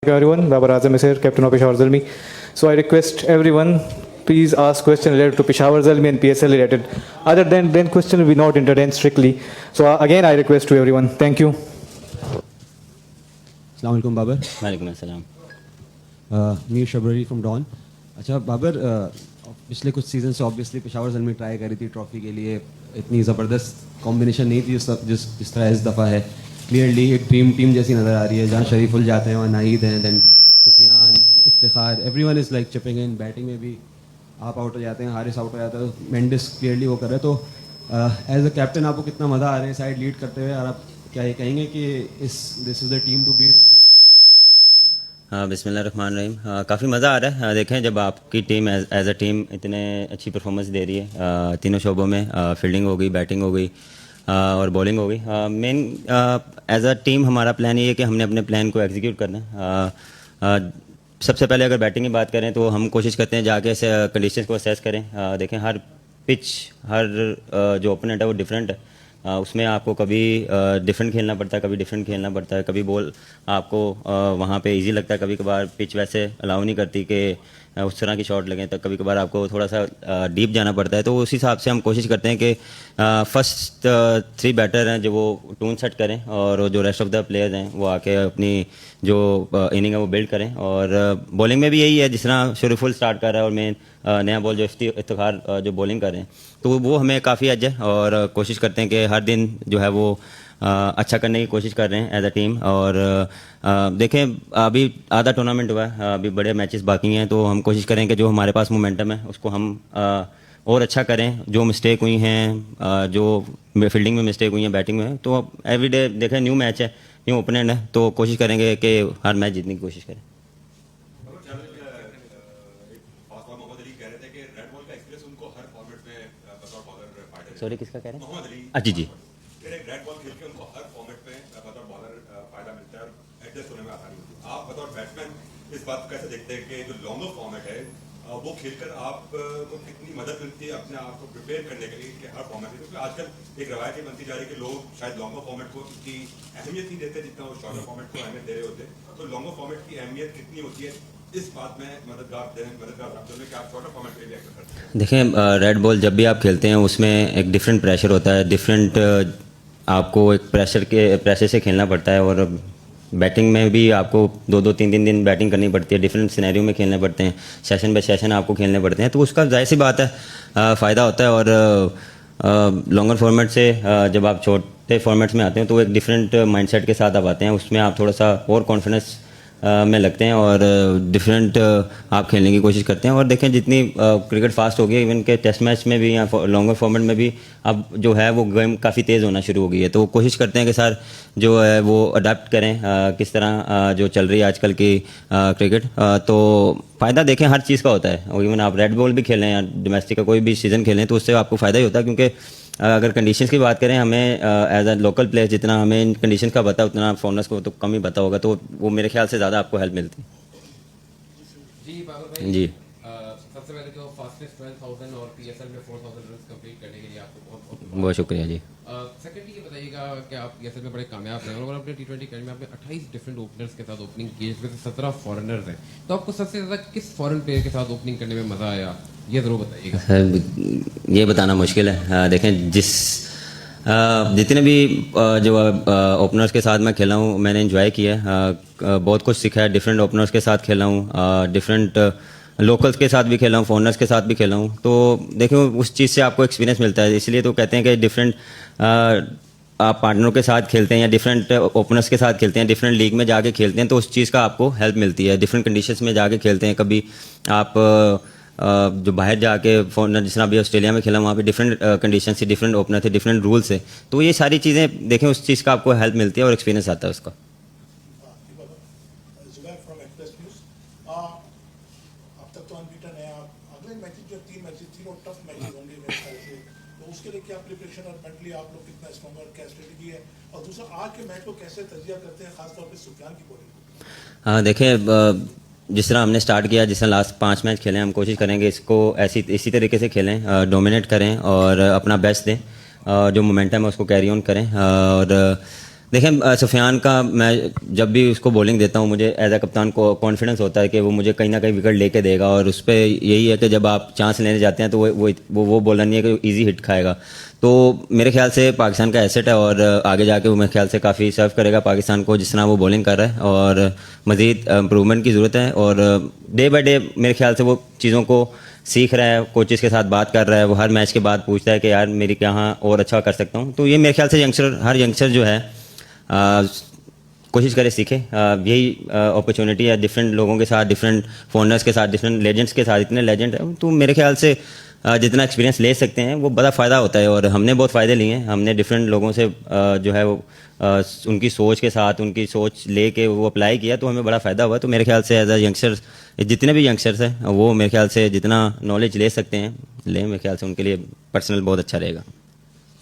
Everyone, Babar Azam is here, captain of Peshawar Zalmi. So I request everyone, please ask questions related to Peshawar Zalmi and PSL related. Other than question will be not entertained strictly. So again, I request to everyone. Thank you. अस्सलाम वालेकुम बाबर। वालेकुम अस्सलाम। Mir Shabri from Dawn. अच्छा बाबर, पिछले कुछ season से obviously Peshawar Zalmi try करी थी ट्रॉफी के लिए, इतनी ज़बरदस्त कॉम्बिनेशन नहीं थी जिस तरह इस दफ़ा है। क्लियरली एक ड्रीम टीम जैसी नज़र आ रही है, जहाँ शरीफुल जाते हैं, वहाँ नाहिद हैं, then Sufiyan, Iftikhar, everyone is like chipping in. Batting में भी आप आउट हो जाते हैं, हारिस आउट हो जाता है, तो मेंडिस क्लियरली वो कर रहे हैं। तो एज अ कैप्टन आपको कितना मज़ा आ रहा है साइड लीड करते हुए, और आप क्या ये कहेंगे कि this is the team to beat? बिस्मिल्लाहिर्रहमानिर्रहीम। काफ़ी मज़ा आ रहा है। देखें, जब आपकी टीम एज अ टीम इतने अच्छी परफॉर्मेंस दे रही है तीनों शोबों में, फील्डिंग हो गई, बैटिंग हो गई और बॉलिंग हो गई। मेन एज अ टीम हमारा प्लान ये है कि हमने अपने प्लान को एग्जीक्यूट करना है। सबसे पहले अगर बैटिंग की बात करें तो हम कोशिश करते हैं जाके कंडीशंस को असेस करें। देखें, हर पिच, हर जो ओपोनेंट है वो डिफरेंट है। उसमें आपको कभी डिफरेंट खेलना पड़ता है, कभी डिफरेंट खेलना पड़ता है, कभी बॉल आपको वहाँ पे इजी लगता है, कभी कभार पिच वैसे अलाउ नहीं करती कि उस तरह की शॉट लगें, तो कभी कभार आपको थोड़ा सा डीप जाना पड़ता है। तो उस हिसाब से हम कोशिश करते हैं कि फर्स्ट 3 बैटर हैं जो वो टून सेट करें, और जो रेस्ट ऑफ द प्लेयर्स हैं वो आके अपनी जो इनिंग है वो बिल्ड करें। और बॉलिंग में भी यही है, जिस तरह शरीफुल स्टार्ट कर रहा है और मेन नया बॉल जो इफ्तिखार जो बॉलिंग कर रहे हैं, तो वो हमें काफ़ी अज है। और कोशिश करते हैं कि हर दिन जो है वो अच्छा करने की कोशिश कर रहे हैं एज अ टीम। और देखें, अभी आधा टूर्नामेंट हुआ है, अभी बड़े मैचेस बाकी हैं, तो हम कोशिश करें कि जो हमारे पास मोमेंटम है उसको हम और अच्छा करें। जो मिस्टेक हुई हैं, जो फील्डिंग में मिस्टेक हुई हैं, बैटिंग में, तो एवरीडे देखें न्यू मैच है, न्यू ओपोनेंट है, तो कोशिश करेंगे कि हर मैच जीतने की कोशिश करें। सॉरी, किसका कह रहे हैं? जी जी। रेड बॉल खेल के उनको हर फॉर्मेट में बतौर बॉलर फायदा मिलता है और एडजस्ट होने में आसानी होती है। आप बतौर बैट्समैन इस बात को कैसे देखते हैं कि जो लॉन्गर फॉर्मेट है वो खेलकर आपको कितनी मदद मिलती है अपने आप को प्रिपेयर करने के लिए कि हर फॉर्मेट में? क्योंकि आजकल एक रवायत बनती जा रही है कि लोग शायद लॉन्गर फॉर्मेट को इतनी अहमियत नहीं देते जितना वो शॉर्टर फॉर्मेट को अहमियत दे रहे होते। तो लॉन्गर फॉर्मेट की अहमियत कितनी होती है इस बात में मददगार साबित होने कि आप शॉर्टर फॉर्मेट के लिए एक्टर करते हैं? देखें, रेड बॉल जब भी आप खेलते हैं उसमें एक डिफरेंट प्रेशर होता है, डिफरेंट आपको एक प्रेशर से खेलना पड़ता है। और बैटिंग में भी आपको 2-2, 3-3 दिन बैटिंग करनी पड़ती है, डिफरेंट सिनेरियो में खेलने पड़ते हैं, सेशन बाय सेशन आपको खेलने पड़ते हैं, तो उसका जाहिर सी बात है फ़ायदा होता है। और लॉन्गर फॉर्मेट से जब आप छोटे फॉर्मेट्स में आते हैं तो एक डिफरेंट माइंडसेट के साथ आप आते हैं, उसमें आप थोड़ा सा और कॉन्फिडेंस में लगते हैं और डिफरेंट आप खेलने की कोशिश करते हैं। और देखें, जितनी क्रिकेट फास्ट हो गई, इवन के टेस्ट मैच में भी या लॉन्गर फॉर्मेट में भी अब जो है वो गेम काफ़ी तेज़ होना शुरू हो गई है, तो कोशिश करते हैं कि सर जो है वो अडाप्ट करें किस तरह जो चल रही है आजकल की क्रिकेट। तो फ़ायदा देखें हर चीज़ का होता है, इवन आप रेड बॉल भी खेलें या डोमेस्टिक का कोई भी सीज़न खेलें तो उससे आपको फ़ायदा ही होता है। क्योंकि अगर कंडीशंस की बात करें, हमें एज अ लोकल प्लेयर जितना हमें इन कंडीशंस का पता उतना फॉरनर्स को तो कम ही पता होगा, तो वो मेरे ख्याल से ज़्यादा आपको हेल्प मिलती जी। बाबर भाई जी। सबसे पहले तो फास्टेस्ट 12,000 और पीएसएल में 4,000 रन कंप्लीट करने के लिए आपको बहुत बहुत शुक्रिया जी। सेकेंडली ये बताइएगा कि आप पीएसएल में बड़े कामयाब रहे और अपने T20 कैरियर में आपने 28 डिफरेंट ओपनर्स के साथ ओपनिंग की, इसमें से 17 फॉरेनर्स हैं, तो आपको सबसे ज़्यादा किस फॉरेन प्लेयर के साथ ओपनिंग करने में मज़ा आया, ये ज़रूर बताइएगा। ये बताना मुश्किल है। देखें, जितने भी जो ओपनर्स के साथ मैं खेला हूँ मैंने एंजॉय किया है, बहुत कुछ सीखा है। डिफरेंट ओपनर्स के साथ खेला हूँ, डिफरेंट लोकल्स के साथ भी खेला हूँ, फॉरनर्स के साथ भी खेला हूँ, तो देखो उस चीज़ से आपको एक्सपीरियंस मिलता है। इसलिए तो कहते हैं कि डिफरेंट आप पार्टनरों के साथ खेलते हैं या डिफरेंट ओपनर्स के साथ खेलते हैं, डिफरेंट लीग में जाके खेलते हैं, तो उस चीज़ का आपको हेल्प मिलती है। डिफरेंट कंडीशंस में जाके खेलते हैं, कभी आप जो बाहर जाके फॉरनर, जिस तरह अभी ऑस्ट्रेलिया में खेला वहाँ पे डिफरेंट कंडीशन से, डिफरेंट ओपनर थे, डिफरेंट रूल से, तो ये सारी चीज़ें देखें उस चीज़ का आपको हेल्प मिलती है और एक्सपीरियंस आता है उसका। Zubair from express news. अब तक तो अनबीटन है आप, अगले मैचेस जो 3 मैचेस तीनों टफ मैचेस होंगे मेरे ख्याल से, तो उसके लिए क्या प्रिपरेशन और मेंटली आप लोग कितना स्ट्रॉन्गर, क्या स्ट्रेटजी है, और दूसरा आज के मैच को कैसे तजिया करते हैं खासतौर पर सुफियान की बॉलिंग? हाँ देखें, जिस तरह हमने स्टार्ट किया, जिस तरह लास्ट 5 मैच खेले, हम कोशिश करेंगे इसको इसी तरीके से खेलें, डोमिनेट करें और अपना बेस्ट दें, जो मोमेंटम है उसको कैरी ऑन करें। और देखें सुफियान का मैं जब भी उसको बॉलिंग देता हूँ मुझे एज अ कप्तान को कॉन्फिडेंस होता है कि वो मुझे कहीं ना कहीं विकेट लेके देगा, और उस पर यही है कि जब आप चांस लेने जाते हैं तो वो बॉलर नहीं है कि इजी हिट खाएगा। तो मेरे ख्याल से पाकिस्तान का एसेट है, और आगे जाके वो मेरे ख्याल से काफ़ी सर्व करेगा पाकिस्तान को जिस तरह वो बॉलिंग कर रहा है, और मज़ीद इम्प्रूवमेंट की ज़रूरत है। और डे बाई डे मेरे ख्याल से वो चीज़ों को सीख रहा है, कोचेस के साथ बात कर रहा है, वो हर मैच के बाद पूछता है कि यार मेरी कहाँ और अच्छा कर सकता हूँ। तो ये मेरे ख्याल से हर यंगस्टर जो है कोशिश करे सीखे। यही अपॉर्चुनिटी है डिफरेंट लोगों के साथ, डिफरेंट फॉरनर्स के साथ, डिफरेंट लेजेंड्स के साथ, इतने लेजेंड है तो मेरे ख्याल से जितना एक्सपीरियंस ले सकते हैं वो बड़ा फ़ायदा होता है। और हमने बहुत फ़ायदे लिए हैं, हमने डिफरेंट लोगों से जो है वो उनकी सोच के साथ उनकी सोच ले के वो अप्लाई किया तो हमें बड़ा फ़ायदा हुआ। तो मेरे ख्याल से एज अ यंगस्टर्स जितने भी यंगस्टर्स हैं वो मेरे ख्याल से जितना नॉलेज ले सकते हैं लें, मेरे ख्याल से उनके लिए पर्सनल बहुत अच्छा रहेगा।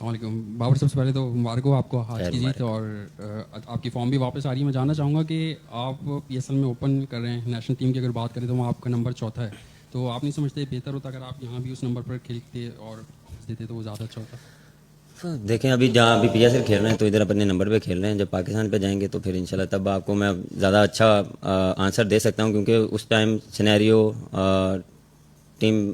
वालेकुम बाबर, सबसे पहले तो मुबारक हो आपको आज की जीत, और आपकी फॉर्म भी वापस आ रही है। मैं जानना चाहूँगा कि आप पीएसएल में ओपन कर रहे हैं, नेशनल टीम की अगर बात करें तो वहाँ आपका नंबर 4था है, तो आप नहीं समझते बेहतर होता अगर आप यहाँ भी उस नंबर पर खेलते और देते तो वो ज़्यादा अच्छा होता? देखें अभी जहाँ अभी पीएसएल खेल रहे हैं तो इधर अपने नंबर पे खेल रहे हैं, जब पाकिस्तान पे जाएंगे तो फिर इंशाल्लाह तब आपको मैं ज़्यादा अच्छा आंसर दे सकता हूँ, क्योंकि उस time scenario team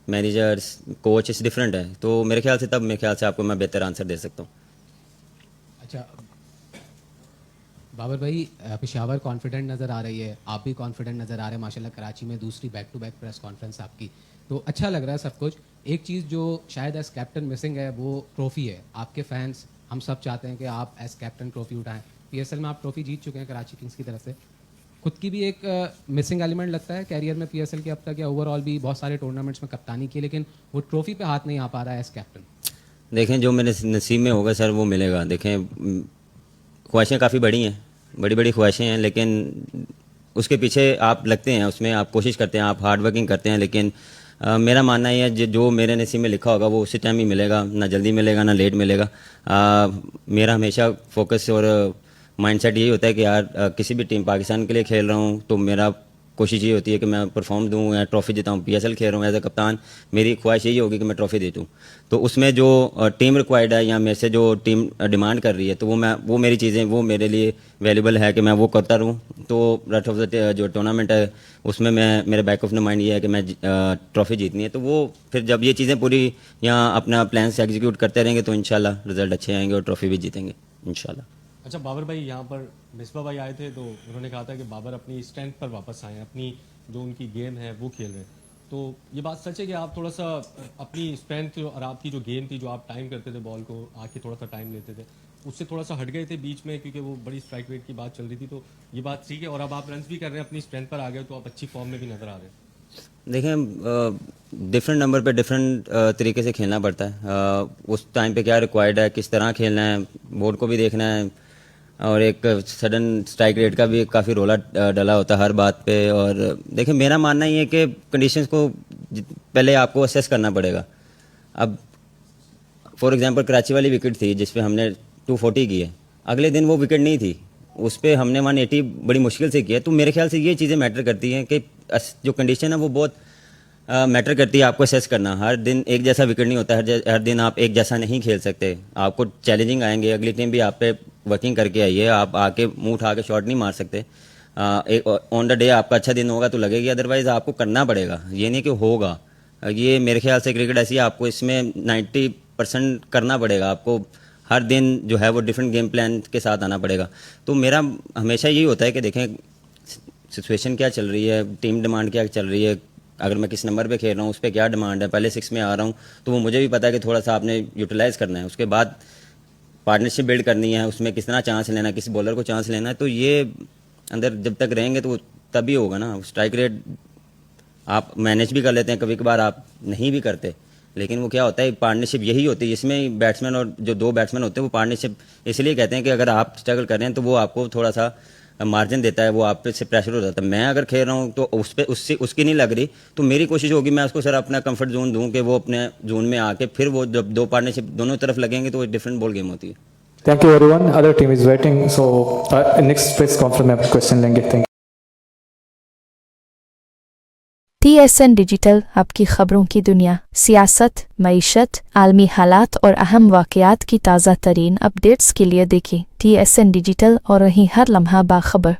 managers coach इस डिफरेंट है। तो मेरे ख्याल से तब मेरे ख्याल से आपको मैं बेहतर आंसर दे सकता हूँ। अच्छा बाबर भाई, पेशावर कॉन्फिडेंट नज़र आ रही है, आप भी कॉन्फिडेंट नज़र आ रहे हैं माशाल्लाह। कराची में दूसरी back to back press conference आपकी, तो अच्छा लग रहा है सब कुछ। एक चीज़ जो शायद एज कैप्टन मिसिंग है वो ट्रॉफ़ी है। आपके फैंस हम सब चाहते हैं कि आप एज कैप्टन ट्रॉफ़ी उठाएं। पीएसएल में आप ट्रॉफ़ी जीत चुके हैं कराची किंग्स की तरफ से, खुद की भी एक मिसिंग एलिमेंट लगता है कैरियर में पीएसएल के अब तक, या ओवरऑल भी बहुत सारे टूर्नामेंट्स में कप्तानी की, लेकिन वो ट्रॉफ़ी पे हाथ नहीं आ पा रहा है एज कैप्टन? देखें जो मेरे नसीब में होगा सर वो मिलेगा। देखें ख्वाहिशें काफ़ी बड़ी हैं, बड़ी बड़ी ख्वाहिशें हैं, लेकिन उसके पीछे आप लगते हैं, उसमें आप कोशिश करते हैं, आप हार्ड वर्किंग करते हैं। लेकिन मेरा मानना ये है जो मेरे नसीब में लिखा होगा वो उसी टाइम ही मिलेगा, ना जल्दी मिलेगा ना लेट मिलेगा। मेरा हमेशा फोकस और माइंडसेट यही होता है कि यार किसी भी टीम पाकिस्तान के लिए खेल रहा हूँ तो मेरा कोशिश ये होती है कि मैं परफॉर्म दूँ या ट्रॉफी जिताऊँ। पीएसएल खेल रहा हूँ एज अ कप्तान, मेरी ख्वाहिश यही होगी कि मैं ट्रॉफी दे दूँ। तो उसमें जो टीम रिक्वायर्ड है या मेरे से जो टीम डिमांड कर रही है तो वो मेरी चीज़ें वो मेरे लिए वैल्यूबल है कि मैं वो करता रहूँ। तो रेस्ट ऑफ द जो टूर्नामेंट है उसमें मेरे बैक ऑफ द माइंड ये है कि मैं ट्रॉफी जीतनी है। तो वो फिर जब ये चीज़ें पूरी यहाँ अपना प्लान से एग्जीक्यूट करते रहेंगे तो इंशाल्लाह रिजल्ट अच्छे आएंगे और ट्रॉफी भी जीतेंगे इंशाल्लाह। अच्छा बाबर भाई, यहाँ पर मिसबा भाई आए थे तो उन्होंने कहा था कि बाबर अपनी स्ट्रेंथ पर वापस आए, अपनी जो उनकी गेम है वो खेल रहे हैं। तो ये बात सच है कि आप थोड़ा सा अपनी स्ट्रेंथ और आपकी जो गेम थी, जो आप टाइम करते थे बॉल को आके थोड़ा सा टाइम लेते थे, उससे थोड़ा सा हट गए थे बीच में क्योंकि वो बड़ी स्ट्राइक रेट की बात चल रही थी। तो ये बात ठीक है, और अब आप रन भी कर रहे हैं, अपनी स्ट्रेंथ पर आ गए तो आप अच्छी फॉर्म में भी नजर आ रहे हैं। देखें डिफरेंट नंबर पे डिफरेंट तरीके से खेलना पड़ता है। उस टाइम पे क्या रिक्वायर्ड है, किस तरह खेलना है, बोर्ड को भी देखना है, और एक सडन स्ट्राइक रेट का भी काफ़ी रोला डला होता है हर बात पे। और देखें मेरा मानना ये है कि कंडीशंस को पहले आपको असेस करना पड़ेगा। अब फॉर एग्जांपल कराची वाली विकेट थी जिस पे हमने 240 की है, अगले दिन वो विकेट नहीं थी, उस पर हमने 180 बड़ी मुश्किल से किया। तो मेरे ख्याल से ये चीज़ें मैटर करती हैं कि जो कंडीशन है वो बहुत मैटर करती है आपको असेस करना। हर दिन एक जैसा विकेट नहीं होता, हर दिन आप एक जैसा नहीं खेल सकते, आपको चैलेंजिंग आएंगे। अगली टीम भी आप पे वर्किंग करके आई है, आप आके मुंह उठा के शॉट नहीं मार सकते। एक ऑन द डे आपका अच्छा दिन होगा तो लगेगी, अदरवाइज आपको करना पड़ेगा, ये नहीं कि होगा। ये मेरे ख्याल से क्रिकेट ऐसी है, आपको इसमें 90% करना पड़ेगा। आपको हर दिन जो है वो डिफरेंट गेम प्लान के साथ आना पड़ेगा। तो मेरा हमेशा यही होता है कि देखें सिचुएशन क्या चल रही है, टीम डिमांड क्या चल रही है, अगर मैं किस नंबर पे खेल रहा हूँ उस पर क्या डिमांड है। पहले 6 में आ रहा हूँ तो वो मुझे भी पता है कि थोड़ा सा आपने यूटिलाइज़ करना है, उसके बाद पार्टनरशिप बिल्ड करनी है, उसमें किस तरह चांस लेना है, किस बॉलर को चांस लेना है। तो ये अंदर जब तक रहेंगे तो तभी होगा ना। स्ट्राइक रेट आप मैनेज भी कर लेते हैं, कभी कभार आप नहीं भी करते, लेकिन वो क्या होता है पार्टनरशिप यही होती है जिसमें बैट्समैन और जो 2 बैट्समैन होते हैं वो पार्टनरशिप इसलिए कहते हैं कि अगर आप स्ट्रगल कर रहे हैं तो वो आपको थोड़ा सा मार्जिन देता है, वो आप पे से प्रेशर हो जाता है। मैं अगर खेल रहा हूँ तो उस पर उसकी नहीं लग रही, तो मेरी कोशिश होगी मैं उसको सर अपना कंफर्ट जोन दूँ कि वो अपने जोन में आके फिर वो जब 2 पार्टनरशिप दोनों तरफ लगेंगे तो एक डिफरेंट बॉल गेम होती है। Thank you everyone. Other team is waiting. So next press conference में आप क्वेश्चन लेंगे। Thank you. TSN डिजिटल आपकी खबरों की दुनिया, सियासत, मईशत, आलमी हालात और अहम वाक़यात की ताज़ा तरीन अपडेट्स के लिए देखें TSN डिजिटल और रही हर लम्हा बाखबर।